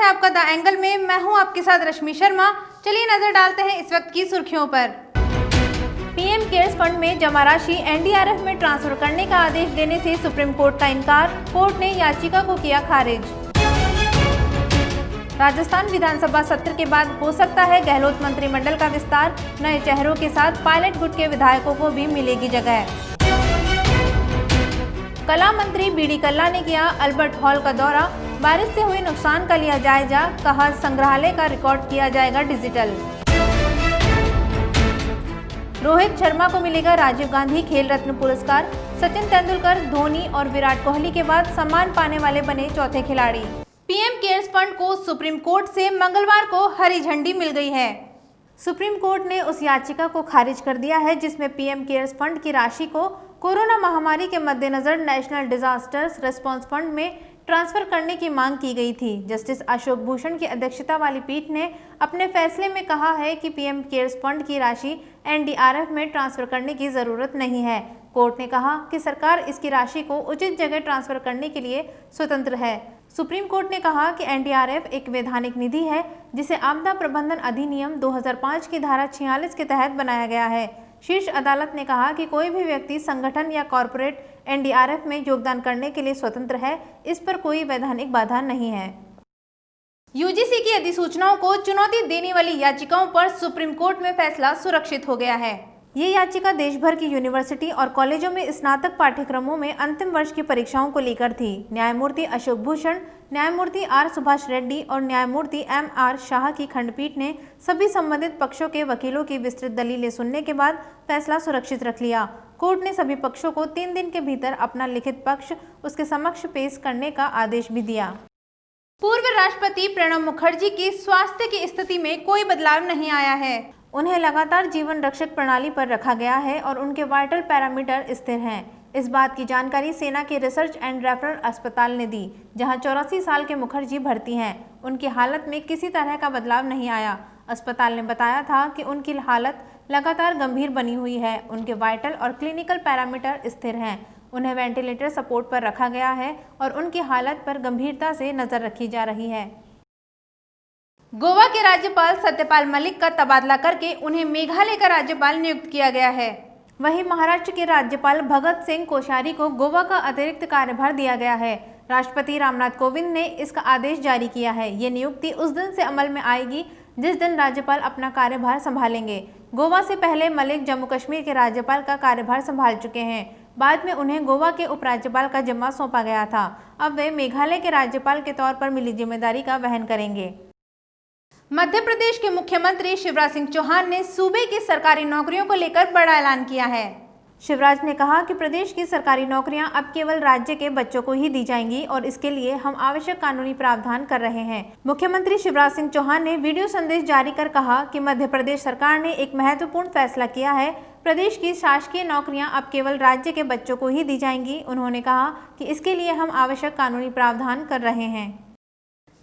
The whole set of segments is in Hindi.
है आपका द एंगल में। मैं हूं आपके साथ रश्मि शर्मा। चलिए नजर डालते हैं इस वक्त की सुर्खियों पर। पीएम केयर्स फंड में जमा राशि एनडीआरएफ में ट्रांसफर करने का आदेश देने से सुप्रीम कोर्ट का इनकार, कोर्ट ने याचिका को किया खारिज। राजस्थान विधानसभा सत्र के बाद हो सकता है गहलोत मंत्रिमंडल का विस्तार, नए चेहरों के साथ पायलट गुट के विधायकों को भी मिलेगी जगह। कला मंत्री बीडी कल्ला ने किया अल्बर्ट हॉल का दौरा, बारिश से हुए नुकसान का लिया जायजा, कहा संग्रहालय का रिकॉर्ड किया जाएगा डिजिटल। रोहित शर्मा को मिलेगा राजीव गांधी खेल रत्न पुरस्कार, सचिन तेंदुलकर, धोनी और विराट कोहली के बाद सम्मान पाने वाले बने चौथे खिलाड़ी। पीएम केयर्स फंड को सुप्रीम कोर्ट से मंगलवार को हरी झंडी मिल गई है। सुप्रीम कोर्ट ने उस याचिका को खारिज कर दिया है जिसमें पीएम केयर्स फंड की राशि को कोरोना महामारी के मद्देनजर नेशनल डिजास्टर्स रिस्पांस फंड में ट्रांसफर करने की मांग की गई थी। जस्टिस अशोक भूषण की अध्यक्षता वाली पीठ ने अपने फैसले में कहा है कि पीएम केयर्स फंड की राशि एनडीआरएफ में ट्रांसफर करने की जरूरत नहीं है। कोर्ट ने कहा कि सरकार इसकी राशि को उचित जगह ट्रांसफर करने के लिए स्वतंत्र है। सुप्रीम कोर्ट ने कहा कि एनडीआरएफ एक वैधानिक निधि है जिसे आपदा प्रबंधन अधिनियम 2005 की धारा 46 के तहत बनाया गया है। शीर्ष अदालत ने कहा कि कोई भी व्यक्ति, संगठन या कॉरपोरेट एनडीआरएफ में योगदान करने के लिए स्वतंत्र है, इस पर कोई वैधानिक बाधा नहीं है। यूजीसी की अधिसूचनाओं को चुनौती देने वाली याचिकाओं पर सुप्रीम कोर्ट में फैसला सुरक्षित हो गया है। ये याचिका देश भर की यूनिवर्सिटी और कॉलेजों में स्नातक पाठ्यक्रमों में अंतिम वर्ष की परीक्षाओं को लेकर थी। न्यायमूर्ति अशोक भूषण, न्यायमूर्ति आर सुभाष रेड्डी और न्यायमूर्ति एम.आर. शाह की खंडपीठ ने सभी संबंधित पक्षों के वकीलों की विस्तृत दलीलें सुनने के बाद फैसला सुरक्षित रख लिया। कोर्ट ने सभी पक्षों को 3 दिन के भीतर अपना लिखित पक्ष उसके समक्ष पेश करने का आदेश भी दिया। पूर्व राष्ट्रपति प्रणब मुखर्जी की स्वास्थ्य की स्थिति में कोई बदलाव नहीं आया है। उन्हें लगातार जीवन रक्षक प्रणाली पर रखा गया है और उनके वाइटल पैरामीटर स्थिर हैं। इस बात की जानकारी सेना के रिसर्च एंड रेफरल अस्पताल ने दी, जहां 84 साल के मुखर्जी भर्ती हैं। उनकी हालत में किसी तरह का बदलाव नहीं आया। अस्पताल ने बताया था कि उनकी हालत लगातार गंभीर बनी हुई है। उनके वाइटल और क्लिनिकल पैरामीटर स्थिर हैं। उन्हें वेंटिलेटर सपोर्ट पर रखा गया है और उनकी हालत पर गंभीरता से नजर रखी जा रही है। गोवा के राज्यपाल सत्यपाल मलिक का तबादला करके उन्हें मेघालय का राज्यपाल नियुक्त किया गया है। वहीं महाराष्ट्र के राज्यपाल भगत सिंह कोश्यारी को गोवा का अतिरिक्त कार्यभार दिया गया है। राष्ट्रपति रामनाथ कोविंद ने इसका आदेश जारी किया है। ये नियुक्ति उस दिन से अमल में आएगी जिस दिन राज्यपाल अपना कार्यभार संभालेंगे। गोवा से पहले मलिक जम्मू कश्मीर के राज्यपाल का कार्यभार संभाल चुके हैं। बाद में उन्हें गोवा के उपराज्यपाल का जिम्मा सौंपा गया था। अब वे मेघालय के राज्यपाल के तौर पर मिली जिम्मेदारी का वहन करेंगे। मध्य प्रदेश के मुख्यमंत्री शिवराज सिंह चौहान ने सूबे की सरकारी नौकरियों को लेकर बड़ा ऐलान किया है। शिवराज ने कहा कि प्रदेश की सरकारी नौकरियां अब केवल राज्य के बच्चों को ही दी जाएंगी और इसके लिए हम आवश्यक कानूनी प्रावधान कर रहे हैं। मुख्यमंत्री शिवराज सिंह चौहान ने वीडियो संदेश जारी कर कहा कि मध्य प्रदेश सरकार ने एक महत्वपूर्ण फैसला किया है। प्रदेश की शासकीय नौकरियां अब केवल राज्य के बच्चों को ही दी जाएंगी। उन्होंने कहा कि इसके लिए हम आवश्यक कानूनी प्रावधान कर रहे हैं।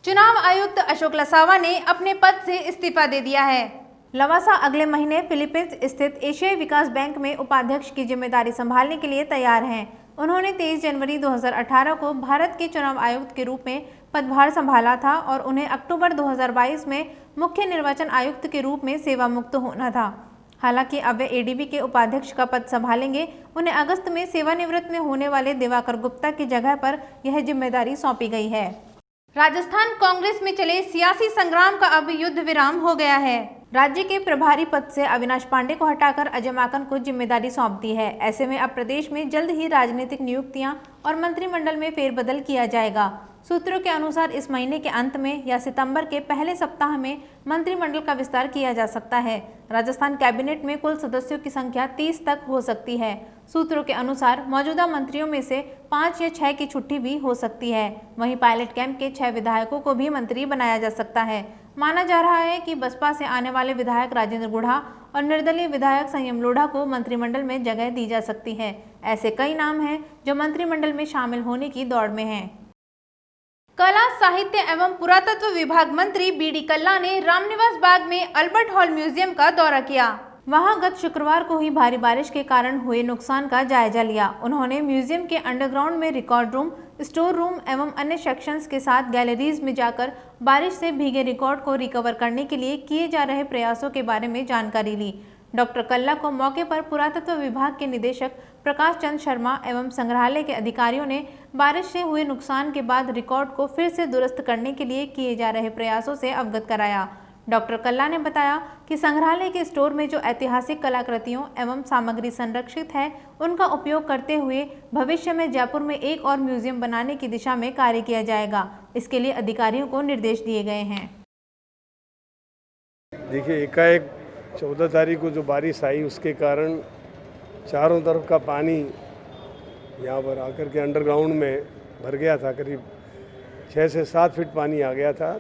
चुनाव आयुक्त अशोक लसावा ने अपने पद से इस्तीफा दे दिया है। लवासा अगले महीने फिलीपींस स्थित एशियाई विकास बैंक में उपाध्यक्ष की जिम्मेदारी संभालने के लिए तैयार हैं। उन्होंने 23 जनवरी 2018 को भारत के चुनाव आयुक्त के रूप में पदभार संभाला था और उन्हें अक्टूबर 2022 में मुख्य निर्वाचन आयुक्त के रूप में सेवा मुक्त होना था। हालांकि अब वे एडीबी के उपाध्यक्ष का पद संभालेंगे। उन्हें अगस्त में सेवानिवृत्त में होने वाले दिवाकर गुप्ता की जगह पर यह जिम्मेदारी सौंपी गई है। राजस्थान कांग्रेस में चले सियासी संग्राम का अब युद्ध विराम हो गया है। राज्य के प्रभारी पद से अविनाश पांडे को हटाकर अजय माकन को जिम्मेदारी सौंप दी है। ऐसे में अब प्रदेश में जल्द ही राजनीतिक नियुक्तियां और मंत्रिमंडल में फेरबदल किया जाएगा। सूत्रों के अनुसार इस महीने के अंत में या सितंबर के पहले सप्ताह में मंत्रिमंडल का विस्तार किया जा सकता है। राजस्थान कैबिनेट में कुल सदस्यों की संख्या 30 तक हो सकती है। सूत्रों के अनुसार मौजूदा मंत्रियों में से 5 या 6 की छुट्टी भी हो सकती है। वहीं पायलट कैंप के 6 विधायकों को भी मंत्री बनाया जा सकता है। माना जा रहा है कि बसपा से आने वाले विधायक राजेंद्र गुढ़ा और निर्दलीय विधायक संयम लोढ़ा को मंत्रिमंडल में जगह दी जा सकती है। ऐसे कई नाम हैं जो मंत्रिमंडल में शामिल होने की दौड़ में हैं। कला, साहित्य एवं पुरातत्व विभाग मंत्री बीडी कल्ला ने रामनिवास बाग में अल्बर्ट हॉल म्यूजियम का दौरा किया। वहां गत शुक्रवार को ही भारी बारिश के कारण हुए नुकसान का जायजा लिया। उन्होंने म्यूजियम के अंडरग्राउंड में रिकॉर्ड रूम, स्टोर रूम एवं अन्य सेक्शंस के साथ गैलरीज में जाकर बारिश से भीगे रिकॉर्ड को रिकवर करने के लिए किए जा रहे प्रयासों के बारे में जानकारी ली। डॉक्टर कल्ला को मौके पर पुरातत्व विभाग के निदेशक प्रकाश चंद शर्मा एवं संग्रहालय के अधिकारियों ने बारिश से हुए नुकसान के बाद रिकॉर्ड को फिर से दुरुस्त करने के लिए किए जा रहे प्रयासों से अवगत कराया। डॉक्टर कल्ला ने बताया कि संग्रहालय के स्टोर में जो ऐतिहासिक कलाकृतियों एवं सामग्री संरक्षित है, उनका उपयोग करते हुए भविष्य में जयपुर में एक और म्यूजियम बनाने की दिशा में कार्य किया जाएगा। इसके लिए अधिकारियों को निर्देश दिए गए हैं। देखिए, एकाएक 14 तारीख को जो बारिश आई उसके कारण चारों तरफ का पानी यहाँ पर आकर के अंडरग्राउंड में भर गया था। करीब 6 से 7 फीट पानी आ गया था।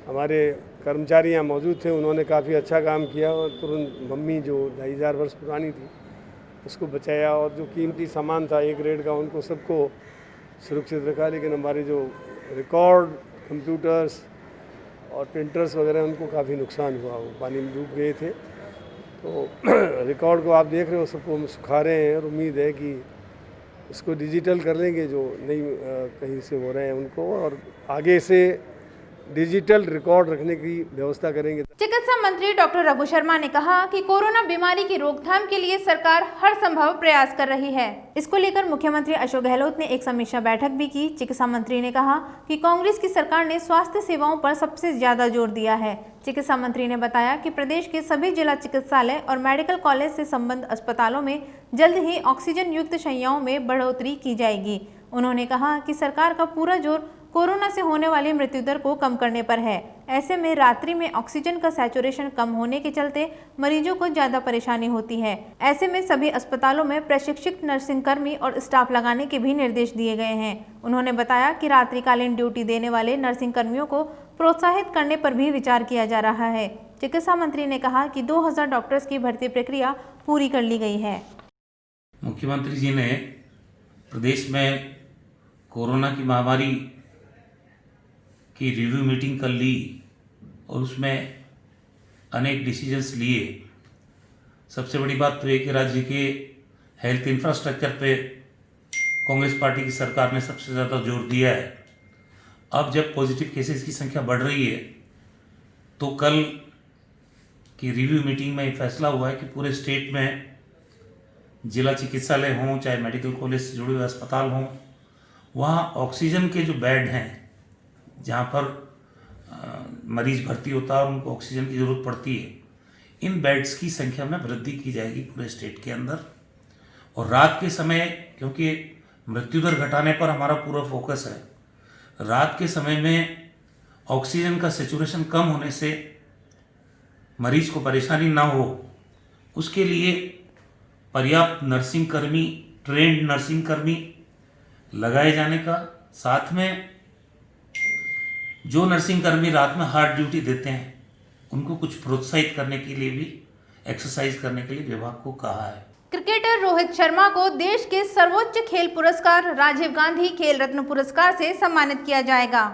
हमारे कर्मचारी यहाँ मौजूद थे, उन्होंने काफ़ी अच्छा काम किया और तुरंत मम्मी जो 2500 वर्ष पुरानी थी उसको बचाया और जो कीमती सामान था A ग्रेड का उनको सबको सुरक्षित रखा। लेकिन हमारे जो रिकॉर्ड, कंप्यूटर्स और प्रिंटर्स वगैरह उनको काफ़ी नुकसान हुआ, वो पानी में डूब गए थे। तो रिकॉर्ड को आप देख रहे हो, सबको हम सुखा रहे हैं और उम्मीद है कि इसको डिजिटल कर लेंगे जो नई कहीं से हो रहे हैं उनको, और आगे से डिजिटल रिकॉर्ड रखने की व्यवस्था करेंगे। चिकित्सा मंत्री डॉक्टर रघु शर्मा ने कहा कि कोरोना बीमारी की रोकथाम के लिए सरकार हर संभव प्रयास कर रही है। इसको लेकर मुख्यमंत्री अशोक गहलोत ने एक समीक्षा बैठक भी की। चिकित्सा मंत्री ने कहा कि कांग्रेस की सरकार ने स्वास्थ्य सेवाओं पर सबसे ज्यादा जोर दिया है। चिकित्सा मंत्री ने बताया कि प्रदेश के सभी जिला चिकित्सालय और मेडिकल कॉलेज से संबद्ध अस्पतालों में जल्द ही ऑक्सीजन युक्त शैय्याओं में बढ़ोतरी की जाएगी। उन्होंने कहा कि सरकार का पूरा जोर कोरोना से होने वाली मृत्यु दर को कम करने पर है। ऐसे में रात्रि में ऑक्सीजन का सैचुरेशन कम होने के चलते मरीजों को ज्यादा परेशानी होती है। ऐसे में सभी अस्पतालों में प्रशिक्षित नर्सिंग कर्मी और स्टाफ लगाने के भी निर्देश दिए गए हैं। उन्होंने बताया कि रात्रिकालीन ड्यूटी देने वाले नर्सिंग कर्मियों को प्रोत्साहित करने पर भी विचार किया जा रहा है। चिकित्सा मंत्री ने कहा कि 2000 डॉक्टर्स की भर्ती प्रक्रिया पूरी कर ली गई है। मुख्यमंत्री जी ने प्रदेश में कोरोना की महामारी की रिव्यू मीटिंग कर ली और उसमें अनेक डिसीजंस लिए। सबसे बड़ी बात तो ये कि राज्य के हेल्थ इंफ्रास्ट्रक्चर पे कांग्रेस पार्टी की सरकार ने सबसे ज़्यादा जोर दिया है। अब जब पॉजिटिव केसेस की संख्या बढ़ रही है तो कल की रिव्यू मीटिंग में फैसला हुआ है कि पूरे स्टेट में जिला चिकित्सालय हों चाहे मेडिकल कॉलेज से जुड़े हुए अस्पताल हों, वहाँ ऑक्सीजन के जो बेड हैं जहाँ पर मरीज भर्ती होता है और उनको ऑक्सीजन की ज़रूरत पड़ती है, इन बेड्स की संख्या में वृद्धि की जाएगी पूरे स्टेट के अंदर। और रात के समय, क्योंकि मृत्यु दर घटाने पर हमारा पूरा फोकस है, रात के समय में ऑक्सीजन का सैचुरेशन कम होने से मरीज को परेशानी ना हो, उसके लिए पर्याप्त नर्सिंग कर्मी, ट्रेंड नर्सिंग कर्मी लगाए जाने का, साथ में जो नर्सिंग कर्मी रात में हार्ड ड्यूटी देते हैं उनको कुछ प्रोत्साहित करने के लिए भी, एक्सरसाइज करने के लिए विभाग को कहा है। क्रिकेटर रोहित शर्मा को देश के सर्वोच्च खेल पुरस्कार राजीव गांधी खेल रत्न पुरस्कार से सम्मानित किया जाएगा।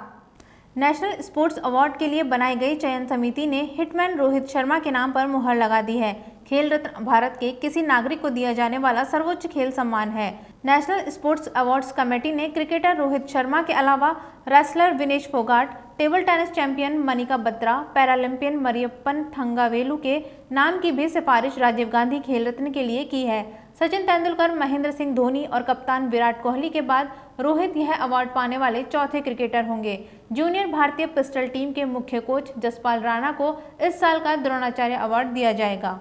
नेशनल स्पोर्ट्स अवार्ड के लिए बनाई गई चयन समिति ने हिटमैन रोहित शर्मा के नाम पर मुहर लगा दी है। खेल रत्न भारत के किसी नागरिक को दिया जाने वाला सर्वोच्च खेल सम्मान है। नेशनल स्पोर्ट्स अवार्ड्स कमेटी ने क्रिकेटर रोहित शर्मा के अलावा wrestler Vinesh Phogat, table tennis champion Manika Batra, Paralympian Mariyappan Thangavelu के नाम की भी सिफारिश राजीव गांधी खेल रत्न के लिए की है। सचिन तेंदुलकर, महेंद्र सिंह धोनी और कप्तान विराट कोहली के बाद रोहित यह अवार्ड पाने वाले चौथे क्रिकेटर होंगे। जूनियर भारतीय पिस्टल टीम के मुख्य कोच जसपाल राणा को इस साल का द्रोणाचार्य अवार्ड दिया जाएगा।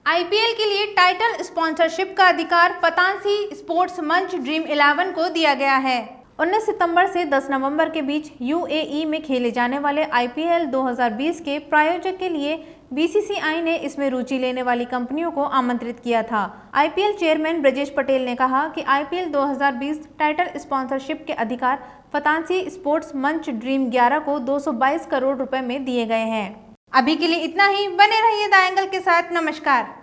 आईपीएल के लिए टाइटल स्पॉन्सरशिप का अधिकार पतांसी स्पोर्ट्स मंच ड्रीम 11 को दिया गया है। 19 सितंबर से 10 नवंबर के बीच यूएई में खेले जाने वाले आईपीएल 2020 के प्रायोजक के लिए बीसीसीआई ने इसमें रुचि लेने वाली कंपनियों को आमंत्रित किया था। आईपीएल चेयरमैन ब्रजेश पटेल ने कहा कि आईपीएल 2020 टाइटल स्पॉन्सरशिप के अधिकार फतांसी स्पोर्ट्स मंच ड्रीम 11 को 222 करोड़ रुपए में दिए गए हैं। अभी के लिए इतना ही। बने रहिए द एंगल के साथ। नमस्कार।